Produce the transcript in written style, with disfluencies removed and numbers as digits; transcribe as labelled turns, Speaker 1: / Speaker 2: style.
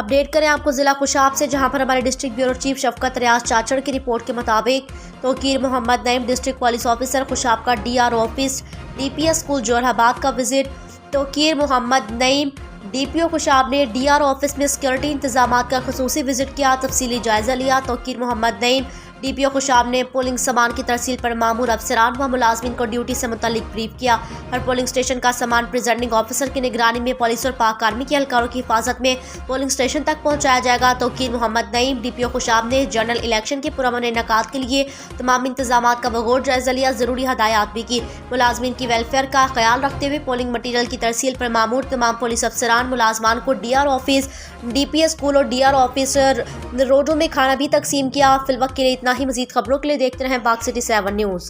Speaker 1: Update करें आपको जिला खुशाब से, जहां पर हमारे district bureau chief Shafqat Riaz Chachar की रिपोर्ट के मुताबिक Tauqeer Mohammad Naeem district police officer Khushab का DR office DPS school Jauharabad का विजिट। तोकीर मोहम्मद नईम डीपीओ खुशाब ने डीआर ऑफिस में सिक्योरिटी इंतजाम का खसूसी विजिट किया, तफसीली जायजा लिया। तोकीर मोहम्मद नईम डीपीओ खुशाब ने पोलिंग सामान की तरसील पर मामूर अफसरान व मुलाजमीन को ड्यूटी से मुतल्लिक ब्रीफ किया। हर पोलिंग स्टेशन का सामान प्रिजाइडिंग ऑफिसर की निगरानी में पुलिस और पाक आर्मी के एहलकारों की हिफाजत में पोलिंग स्टेशन तक पहुंचाया जाएगा। तोकीर मोहम्मद नईम डीपीओ खुशाब ने जनरल इलेक्शन के पुरअमन इनेकाद के लिए तमाम इंतजाम का बगौर जायजा लिया, जरूरी हदायत भी की। मुलाजमीन की वेलफेयर का ख्याल रखते हुए पोलिंग मटीरियल की तरसील पर मामूर तमाम पुलिस अफसरान मुलाजमान को डीआर ऑफिस, डीपीएस स्कूल और डीआर ऑफिस रोडों में खाना भी तकसीम किया। फिलवक्त के लिए इतना ही। मजीद खबरों के लिए देखते रहें बाग सिटी 7 न्यूज़।